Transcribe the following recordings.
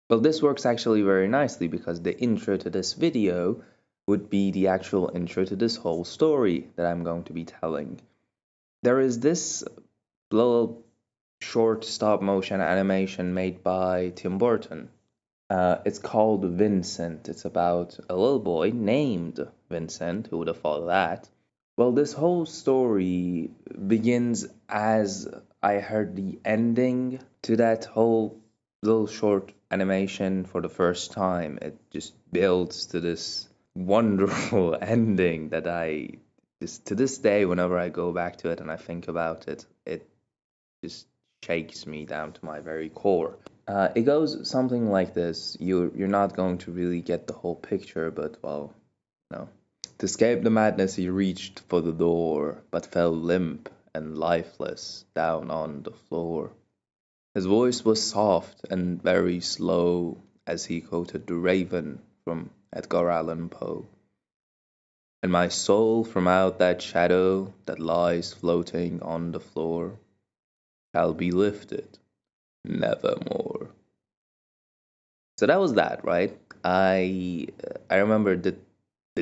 Well, this works actually very nicely because the intro to this video would be the actual intro to this whole story that I'm going to be telling. There is this little short stop motion animation made by Tim Burton. It's called Vincent. It's about a little boy named Vincent. Who would have thought of that? Well, this whole story begins as I heard the ending to that whole little short animation for the first time. It just builds to this wonderful ending that I just to this day, whenever I go back to it and I think about it, it just shakes me down to my very core. It goes something like this. You're not going to really get the whole picture, but well, no. To escape the madness, he reached for the door, but fell limp and lifeless down on the floor. His voice was soft and very slow as he quoted The Raven from Edgar Allan Poe. And my soul from out that shadow that lies floating on the floor shall be lifted nevermore. So that was that, right? I remember the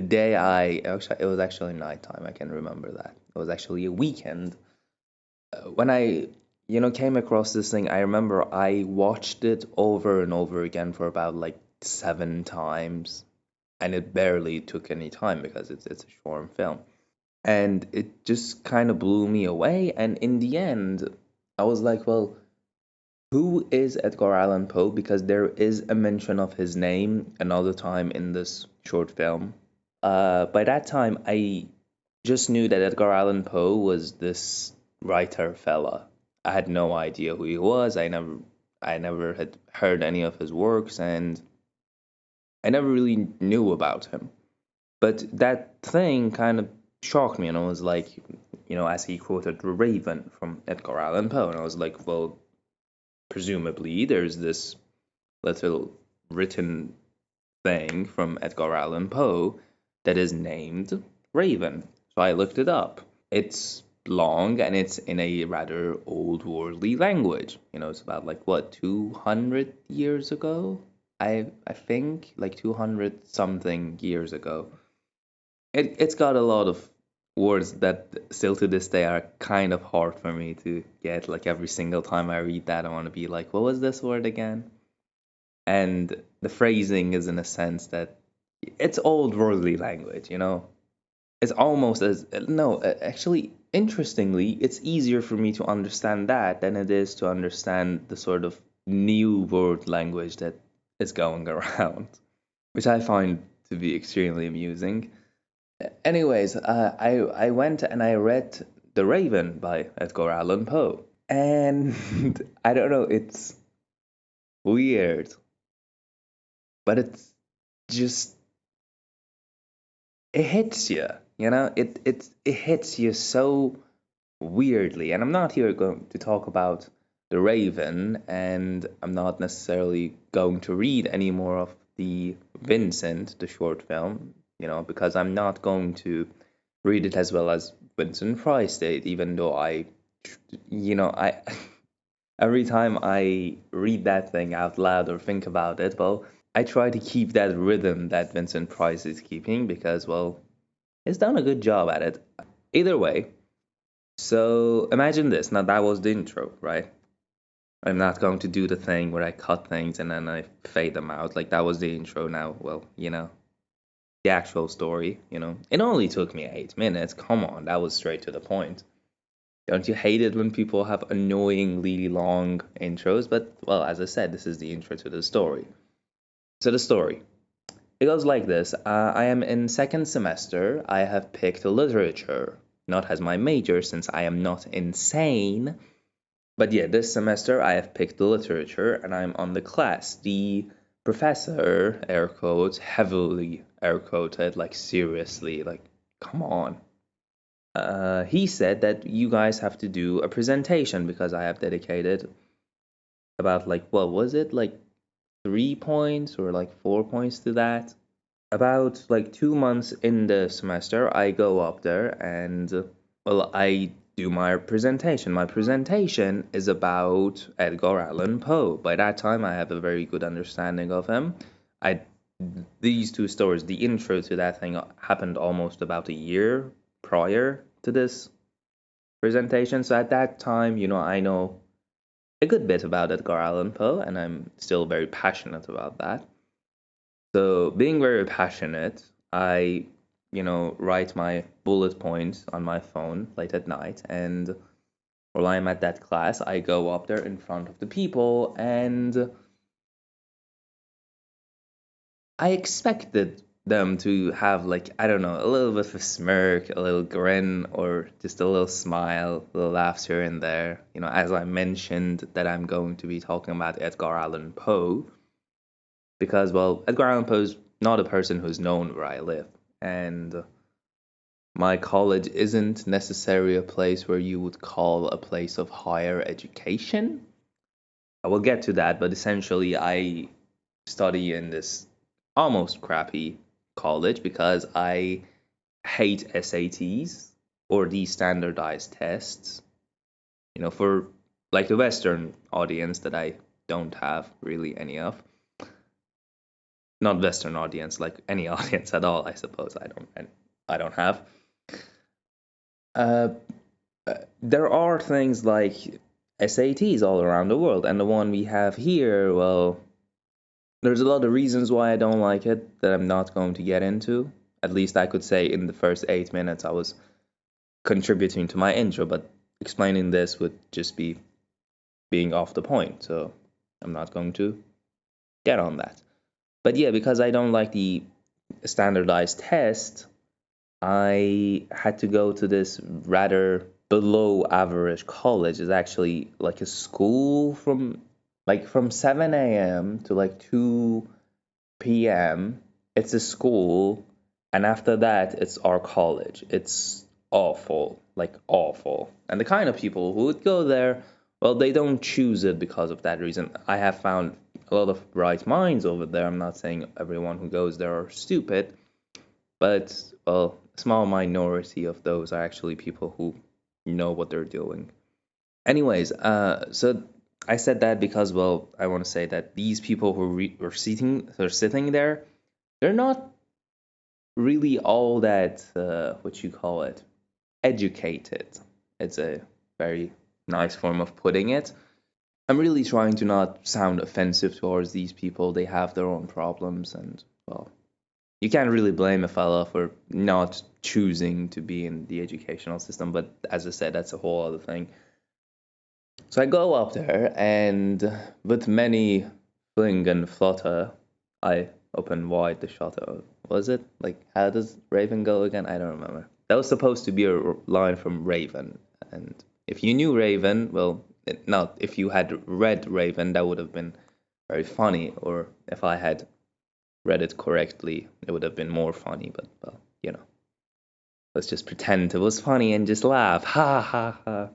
day I actually it was actually nighttime. I can remember that. It was actually a weekend. When I came across this thing, I remember I watched it over and over again for about like 7 times, and it barely took any time because it's a short film, and it just kind of blew me away. And in the end, I was like, well, who is Edgar Allan Poe? Because there is a mention of his name another time in this short film. By that time, I just knew that Edgar Allan Poe was this writer fella. I had no idea who he was. I never had heard any of his works, and I never really knew about him. But that thing kind of shocked me, and I was like, as he quoted Raven from Edgar Allan Poe, and I was like, well, presumably there's this little written thing from Edgar Allan Poe that is named Raven. So I looked it up. It's long and it's in a rather old worldly language. It's about like what, 200 years ago? I think like 200 something years ago. It's got a lot of words that still to this day are kind of hard for me to get. Like every single time I read that, I want to be like, what was this word again? And the phrasing is in a sense that it's old worldly language. It's almost as no, actually, interestingly, it's easier for me to understand that than it is to understand the sort of new world language that is going around, which I find to be extremely amusing. Anyways, I went and I read The Raven by Edgar Allan Poe, and I don't know, it's weird, but it's just it hits you. It hits you so weirdly. And I'm not here going to talk about The Raven, and I'm not necessarily going to read any more of the Vincent, the short film, because I'm not going to read it as well as Vincent Price did, even though I every time I read that thing out loud or think about it, well, I try to keep that rhythm that Vincent Price is keeping because, well, he's done a good job at it. Either way, so imagine this. Now, that was the intro, right? I'm not going to do the thing where I cut things and then I fade them out. Like, that was the intro. Now, well, the actual story, it only took me 8 minutes. Come on, that was straight to the point. Don't you hate it when people have annoyingly long intros? But, well, as I said, this is the intro to the story. So, the story. It goes like this. I am in second semester. I have picked literature, not as my major since I am not insane. But yeah, this semester I have picked literature and I'm on the class. The professor, air quotes, heavily air quoted, like seriously, like, come on. He said that you guys have to do a presentation because I have dedicated about like, what was it? Like 3 points or like 4 points to that. About like 2 months in the semester, I go up there and, well, I do my presentation. My presentation is about Edgar Allan Poe. By that time, I have a very good understanding of him. I These two stories, the intro to that thing happened almost about a year prior to this presentation. So at that time, I know a good bit about Edgar Allan Poe, and I'm still very passionate about that. So being very passionate, I, write my bullet points on my phone late at night, and while I'm at that class, I go up there in front of the people, and I expected them to have, like, I don't know, a little bit of a smirk, a little grin, or just a little smile, a little laughs here and there. As I mentioned that I'm going to be talking about Edgar Allan Poe, because, well, Edgar Allan Poe's not a person who's known where I live, and my college isn't necessarily a place where you would call a place of higher education. I will get to that, but essentially, I study in this almost crappy college because I hate SATs or these standardized tests. For like the Western audience that I don't have really any of. Not Western audience, like any audience at all, I suppose. I don't have. Uh, there are things like SATs all around the world, and the one we have here, well, there's a lot of reasons why I don't like it that I'm not going to get into. At least I could say in the first 8 minutes I was contributing to my intro, but explaining this would just be being off the point, so I'm not going to get on that. But yeah, because I don't like the standardized test, I had to go to this rather below average college. It's actually like a school from 7 a.m. to like 2 p.m. It's a school, and after that, it's our college. It's awful, like awful. And the kind of people who would go there, well, they don't choose it because of that reason. I have found a lot of bright minds over there. I'm not saying everyone who goes there are stupid, but, well, a small minority of those are actually people who know what they're doing. Anyways, so I said that because, well, I want to say that these people who are sitting there, they're not really all that, what you call it, educated. It's a very nice form of putting it. I'm really trying to not sound offensive towards these people. They have their own problems, and, well, you can't really blame a fella for not choosing to be in the educational system, but as I said, that's a whole other thing. So I go up there, and with many fling and flutter, I open wide the shutter. Was it? Like, how does Raven go again? I don't remember. That was supposed to be a line from Raven. And if you knew Raven, well, not if you had read Raven, that would have been very funny. Or if I had read it correctly, it would have been more funny. But, well, let's just pretend it was funny and just laugh. Ha ha ha.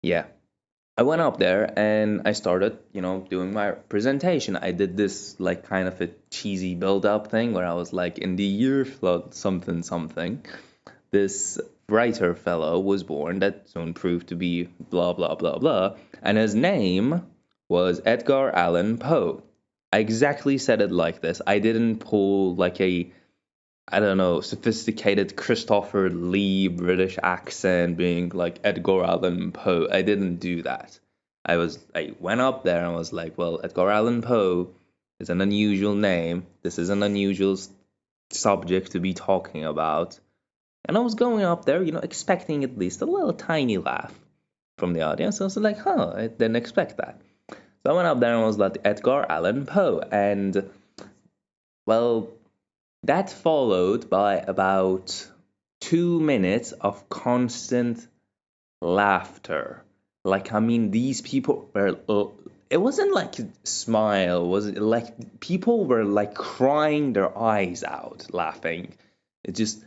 Yeah. I went up there and I started, doing my presentation. I did this like kind of a cheesy build up thing where I was like, in the year flood something something, this writer fellow was born that soon proved to be blah blah blah blah, and his name was Edgar Allan Poe. I exactly said it like this. I didn't pull like a, I don't know, sophisticated Christopher Lee British accent being like Edgar Allan Poe. I didn't do that. I went up there and was like, well, Edgar Allan Poe is an unusual name. This is an unusual subject to be talking about. And I was going up there, expecting at least a little tiny laugh from the audience. I was like, huh, I didn't expect that. So I went up there and was like, Edgar Allan Poe. And, well, that followed by about 2 minutes of constant laughter. Like, I mean, these people were. It wasn't like a smile, was it? Like, people were like crying their eyes out laughing. It just.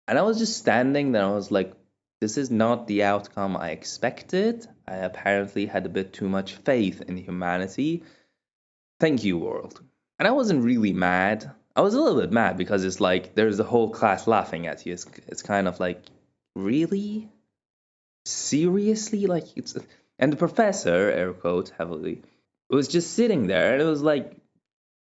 And I was just standing there. I was like, this is not the outcome I expected. I apparently had a bit too much faith in humanity. Thank you, world. And I wasn't really mad. I was a little bit mad because it's like there's the whole class laughing at you. It's kind of like, really? Seriously? Like it's and the professor, air quotes heavily, was just sitting there and it was like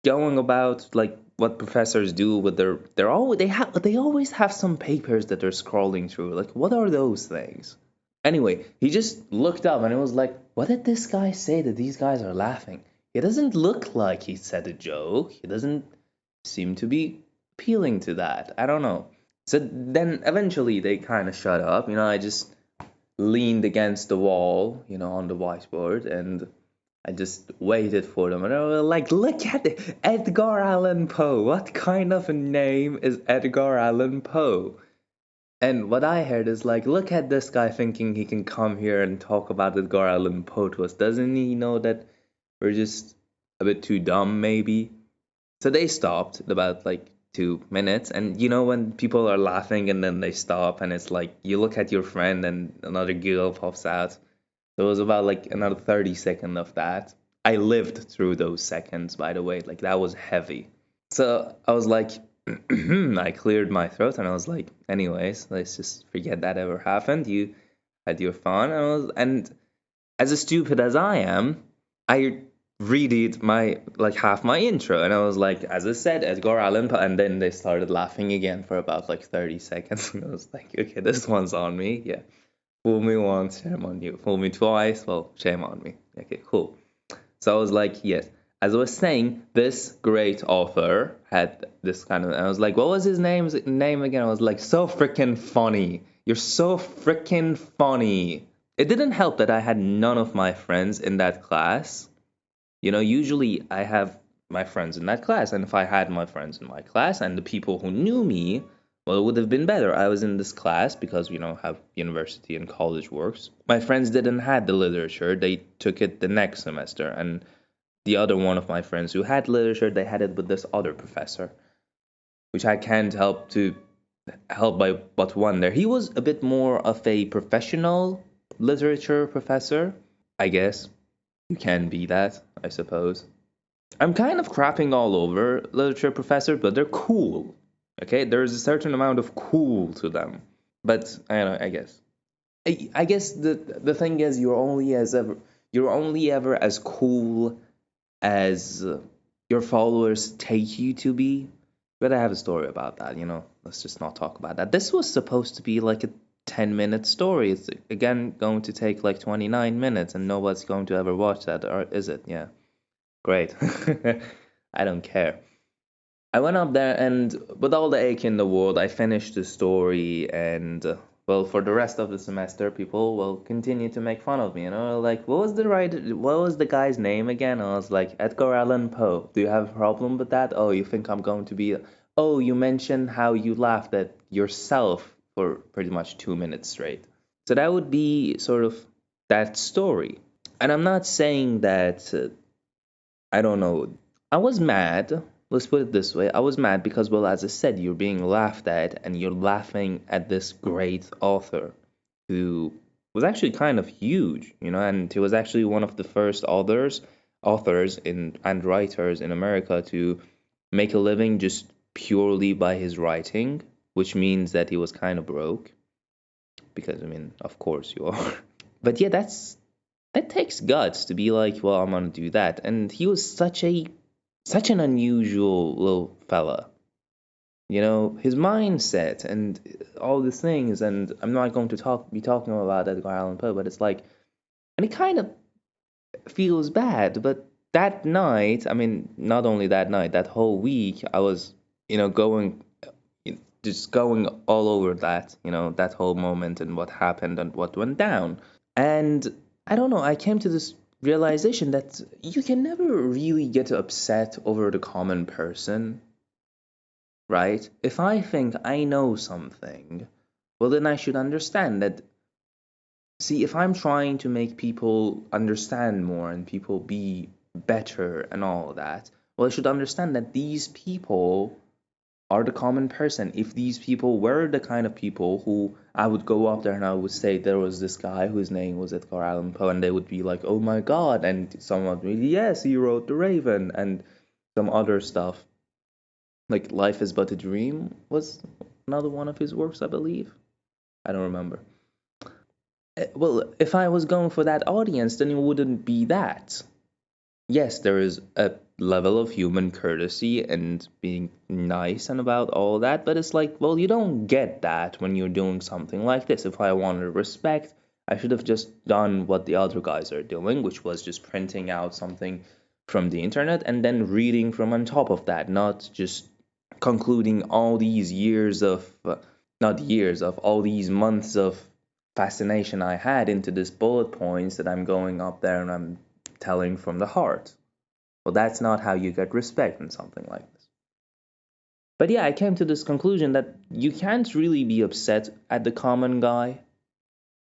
going about like what professors do with they always have some papers that they're scrolling through. Like what are those things? Anyway, he just looked up and it was like, what did this guy say that these guys are laughing? It doesn't look like he said a joke. He doesn't seem to be appealing to that. I don't know. So then eventually they kind of shut up. I just leaned against the wall, on the whiteboard, and I just waited for them. And I was like, look at it, Edgar Allan Poe. What kind of a name is Edgar Allan Poe? And what I heard is like, look at this guy thinking he can come here and talk about Edgar Allan Poe to us. Doesn't he know that we're just a bit too dumb, maybe? So they stopped at about like 2 minutes. And when people are laughing and then they stop, and it's like you look at your friend and another giggle pops out. So it was about like another 30 seconds of that. I lived through those seconds, by the way. Like that was heavy. So I was like, I cleared my throat and I was like, anyways, let's just forget that ever happened. You had your fun. And as stupid as I am, I redid my like half my intro and I was like, as I said, Edgar Allan Poe, and then they started laughing again for about like 30 seconds. And I was like, okay, this one's on me. Yeah. Fool me once, shame on you. Fool me twice, well, shame on me. Okay, cool. So I was like, yes. As I was saying, this great author had this kind of. I was like, what was his name again? I was like, so freaking funny. You're so freaking funny. It didn't help that I had none of my friends in that class. Usually I have my friends in that class, and if I had my friends in my class and the people who knew me, well, it would have been better. I was in this class because how university and college works. My friends didn't had the literature; they took it the next semester, and the other one of my friends who had literature, they had it with this other professor, which I can't help by but wonder. He was a bit more of a professional literature professor, I guess. You can be that, I suppose. I'm kind of crapping all over literature professors, but they're cool. Okay, there's a certain amount of cool to them. But I don't know, I guess. I guess the thing is you're only ever as cool as your followers take you to be. But I have a story about that, Let's just not talk about that. This was supposed to be like a 10-minute story. It's again going to take like 29 minutes and nobody's going to ever watch that, or is it? Yeah. Great. I don't care. I went up there and with all the ache in the world, I finished the story and well, for the rest of the semester, people will continue to make fun of me. Like, what was the guy's name again? I was like, Edgar Allan Poe. Do you have a problem with that? Oh, you think I'm going to be? Oh, you mentioned how you laughed at yourself for pretty much 2 minutes straight. So that would be sort of that story. And I'm not saying that I don't know. I was mad. Let's put it this way. I was mad because, well, as I said, you're being laughed at, and you're laughing at this great author who was actually kind of huge, and he was actually one of the first authors and writers in America to make a living just purely by his writing, which means that he was kind of broke. Because, I mean, of course you are. But yeah, that takes guts to be like, well, I'm gonna do that. And he was such an unusual little fella. His mindset and all these things, and I'm not going to be talking about Edgar Allan Poe, but it's like, and it kind of feels bad, but that night, I mean, not only that night, that whole week, I was, going, just going all over that, that whole moment and what happened and what went down. And I don't know, I came to this realization that you can never really get upset over the common person, right? If I think I know something, well, then I should understand that. See, if I'm trying to make people understand more and people be better and all that, well, I should understand that these people are the common person. If these people were the kind of people who I would go up there and I would say there was this guy whose name was Edgar Allan Poe, and they would be like, oh my God, and someone would be, yes, he wrote The Raven and some other stuff. Like Life is But a Dream was another one of his works, I believe. I don't remember. Well, if I was going for that audience, then it wouldn't be that. Yes, there is a level of human courtesy and being nice and about all that, but it's like, well, you don't get that when you're doing something like this. If I wanted respect, I should have just done what the other guys are doing, which was just printing out something from the internet and then reading from on top of that, not just concluding all these years of, not years of, all these months of fascination I had into this bullet points that I'm going up there and I'm telling from the heart. Well, that's not how you get respect in something like this. But yeah, I came to this conclusion that you can't really be upset at the common guy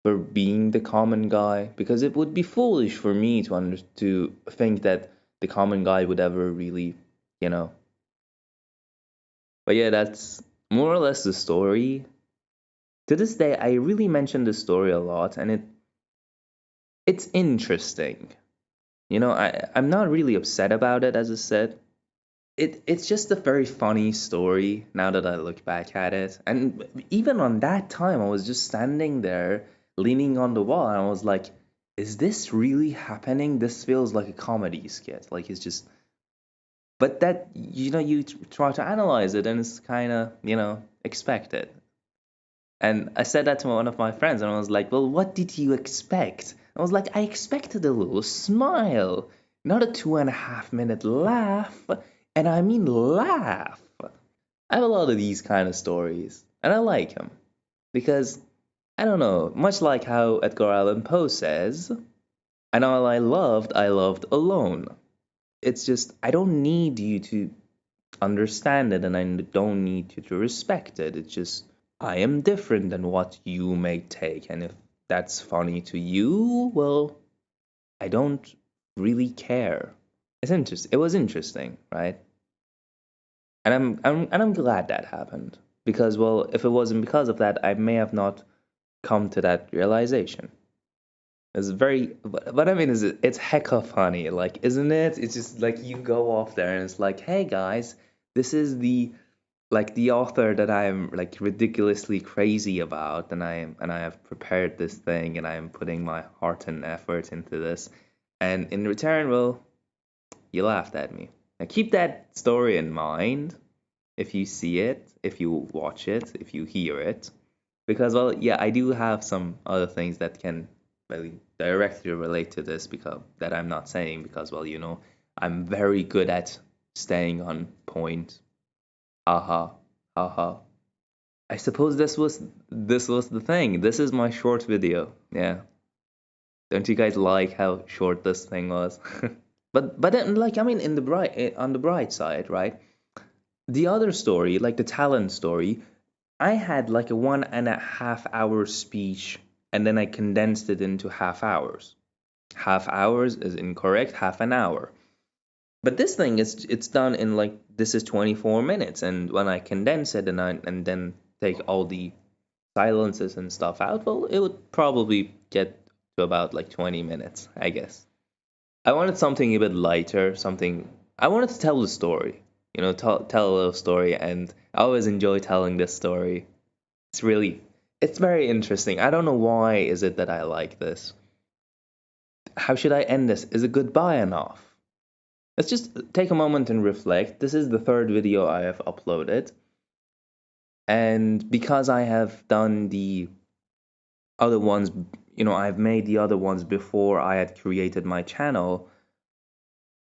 for being the common guy, because it would be foolish for me to think that the common guy would ever really, you know. But yeah, that's more or less the story. To this day, I really mention this story a lot, and it's interesting. I'm not really upset about it, as I said. It's just a very funny story now that I look back at it. And even on that time, I was just standing there leaning on the wall, and I was like, is this really happening? This feels like a comedy skit. Like it's just, but that, you try to analyze it, and it's kind of, expected. And I said that to one of my friends, and I was like, well, what did you expect? I was like, I expected a little smile, not a 2.5 minute laugh. And I mean laugh. I have a lot of these kind of stories, and I like them. Because, I don't know, much like how Edgar Allan Poe says, and all I loved alone. It's just, I don't need you to understand it, and I don't need you to respect it. It's just, I am different than what you may take, and if that's funny to you, well, I don't really care. It was interesting, right? And I'm glad that happened, because, well, if it wasn't because of that, I may have not come to that realization. It's very, what I mean is, it's hecka funny, like, isn't it? It's just like you go off there and it's like, hey guys, this is the author that I'm like ridiculously crazy about, and I have prepared this thing, and I am putting my heart and effort into this, and in return, well, you laughed at me. Now keep that story in mind if you see it, if you watch it, if you hear it, because, well, yeah, I do have some other things that can really directly relate to this, because that I'm not saying, because, well, I'm very good at staying on point. Haha, haha. I suppose this was the thing. This is my short video. Yeah. Don't you guys like how short this thing was? But then, like, I mean, on the bright side, right? The other story, like the talent story, I had like a 1.5 hour speech, and then I condensed it into half hours. Half hours is incorrect, half an hour. But this thing it's done in, like, this is 24 minutes, and when I condense it and then take all the silences and stuff out, well, it would probably get to about like 20 minutes, I guess. I wanted something a bit lighter, something I wanted to tell the story, tell a little story, and I always enjoy telling this story. It's really, it's very interesting. I don't know why is it that I like this. How should I end this? Is it goodbye enough? Let's just take a moment and reflect. This is the third video I have uploaded. And because I have done the other ones, I've made the other ones before I had created my channel,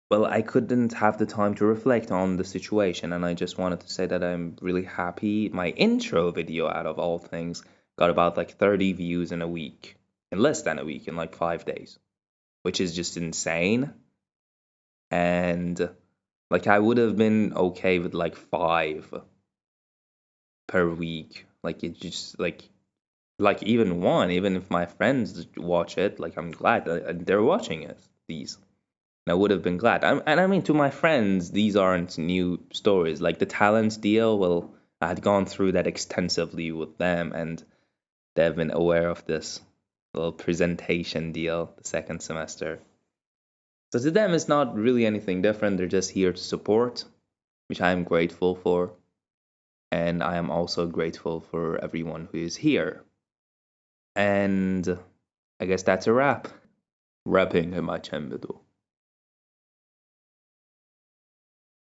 well, I couldn't have the time to reflect on the situation. And I just wanted to say that I'm really happy. My intro video, out of all things, got about like 30 views in a week, in less than a week, in like 5 days, which is just insane. And like, I would have been okay with like 5 per week. Like, it just like even one, even if my friends watch it, like, I'm glad that they're watching it. These, and I would have been glad. And I mean, to my friends, these aren't new stories. Like the talents deal, well, I had gone through that extensively with them, and they've been aware of this little presentation deal the second semester. So to them, it's not really anything different. They're just here to support. which I am grateful for. And I am also grateful for everyone who is here. And I guess that's a wrap. Wrapping him my chambedo.